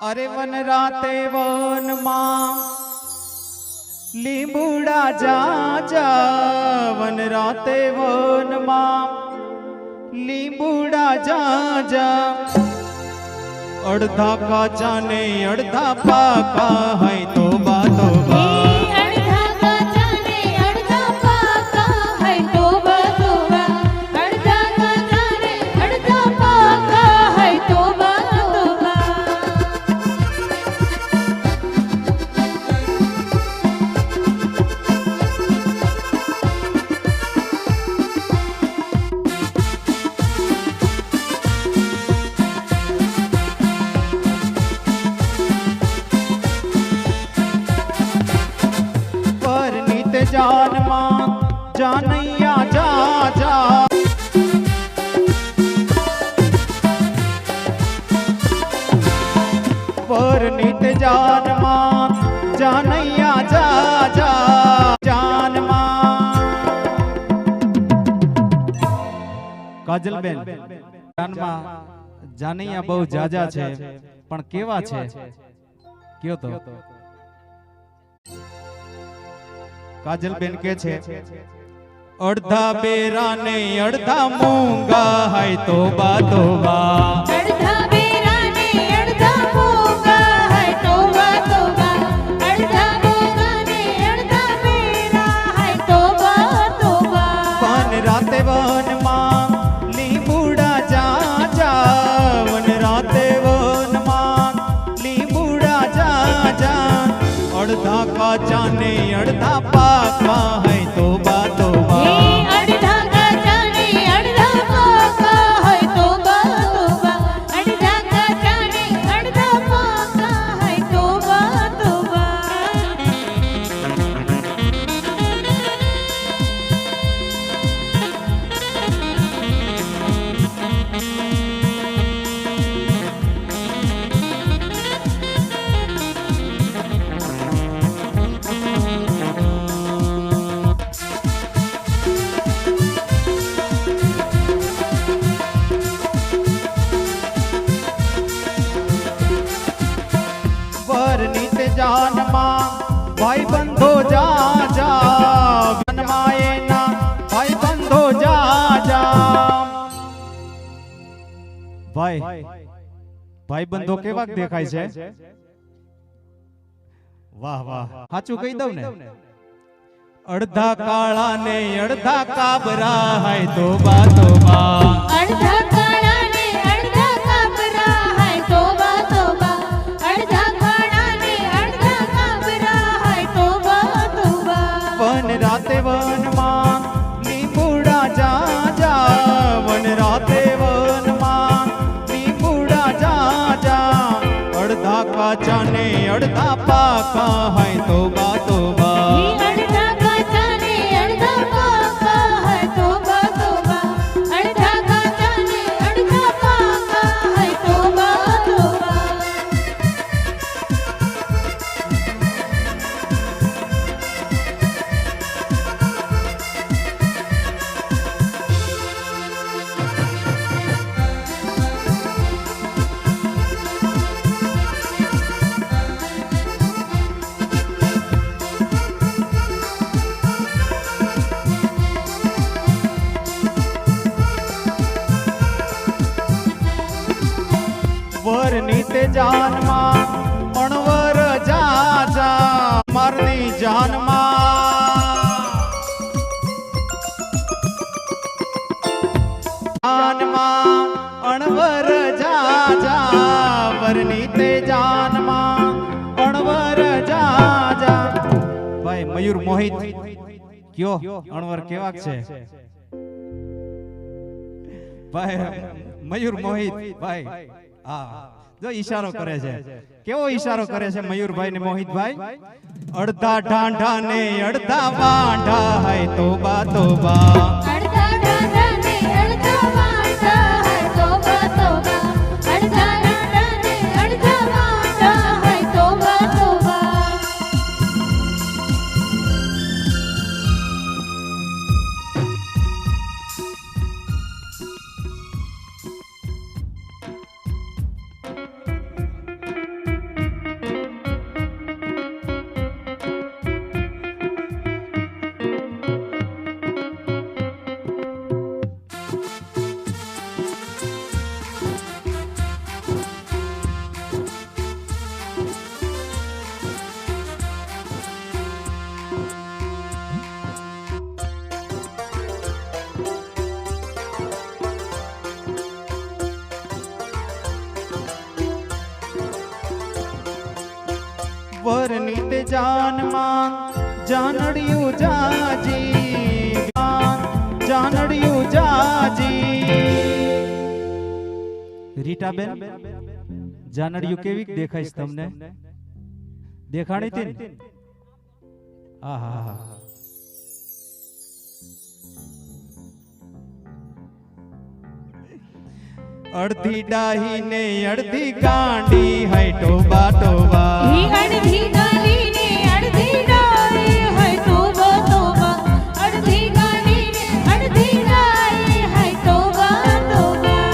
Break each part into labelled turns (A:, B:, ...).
A: अरे वन राते वन मां લીંબુડા જા જા વન રાતે વન માં લીંબુડા જા જા અડધા કાચા ને અડધા પાકા હૈ તોબા તોબા जान मां जानैया जा जा परनीत जान मां जानैया जा जा जान काजलबेन જાનમાં જાનૈયા બહુ જાજા છે પણ કેવા છે કયો તો કાજલબેન કે છે અડધા બેરા ને અડધા મૂંગા હાય તોબા તોબા
B: અડધા બેરા ને અડધા મૂંગા હાય તોબા તોબા અડધા મૂંગા ને અડધા બેરા હાય તોબા તોબા
A: વન રાતે વન માં લીંબુડા જા જા વન રાતે વન માં લીંબુડા જા જા અડધા કાચા ને અડધા પાકા હૈ તોબા તોબા
B: અડધા કાચા ને અડધા પાકા હૈ તોબા તોબા અડધા કાચા ને અડધા પાકા હૈ તોબા તોબા
A: પરનીત જાનમાં ભાઈ બંધો જા જા વનમાં એના ભાઈ બંધો જા જા ભાઈ બંધો કેવા દેખાય છે વાહ વાહ સાચું કહી દઉં ને અડધા કાળા ને અડધા કાબરા હાય તોબા તોબા
B: અડધા કાળા ને અડધા કાબરા હાય તોબા તોબા અડધા કાળા ને અડધા કાબરા હાય તોબા તોબા
A: વન રાતે વન માં લીંબુડા જા જા વન રાતે વન માં લીંબુડા જા જા અડધા કાચા ને અડધા પાકા હાય તોબા તોબા
B: અડધા કાચા ને અડધા પાકા હાય તોબા તોબા અડધા કાચા ને અડધા પાકા હાય તોબા તોબા
A: વરનીત જાનમાં અણવર જા જા મારની જાનમાં અણવર જા જા વરનીત જાનમાં અણવર જા જા ભાઈ મયુર મોહિત કયો અણવર કેવા છે ભાઈ મયુર મોહિત ભાઈ હા જો ઈશારો કરે છે કેવો ઈશારો કરે છે મયુરભાઈ ને મોહિતભાઈ અડધા ઢાંઢા ને અડધા વાંઢા હાય તોબા તોબા
B: અડધા ડાંડા ને અડધા વાંઢા હાય તોબા તોબા અડધા ડાંડા ને અડધા વાંઢા હાય તોબા તોબા
A: પરનીત જાનમાં જાનડિયું જાજી જાનડિયું જાજી રીટાબેન જાનડિયું કેવી દેખાઈશ તમને દેખાણી હતી ને આહા અડધી ડાહી ને અડધી ગાંડી હાય ટોબા ટોબા
B: અડધી ગાડી ને અડધી ડાળી હાય તોબા તોબા અડધી ગાડી ને અડધી ડાળી હાય તોબા તોબા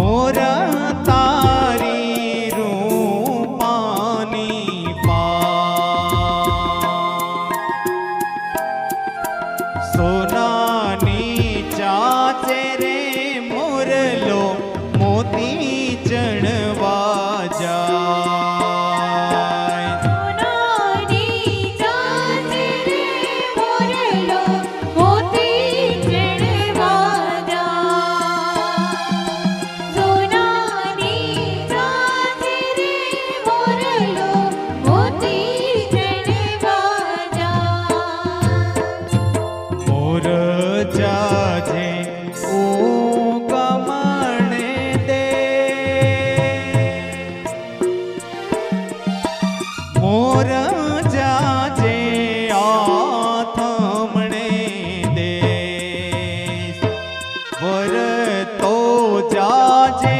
A: મોર તારી રૂપાની પાન સોનાની ચાચે રે મોરલો મોતી ચણવા જાય
B: સોનાની ચાંચે રે મોરલો મોતી ચણવા જાય. સોનાની ચાંચે રે મોરલો મોતી ચણવા જાય.
A: મોર જાજે ઓ ગમણે દે મોર જાજે આથમણે દે વર તો જાજે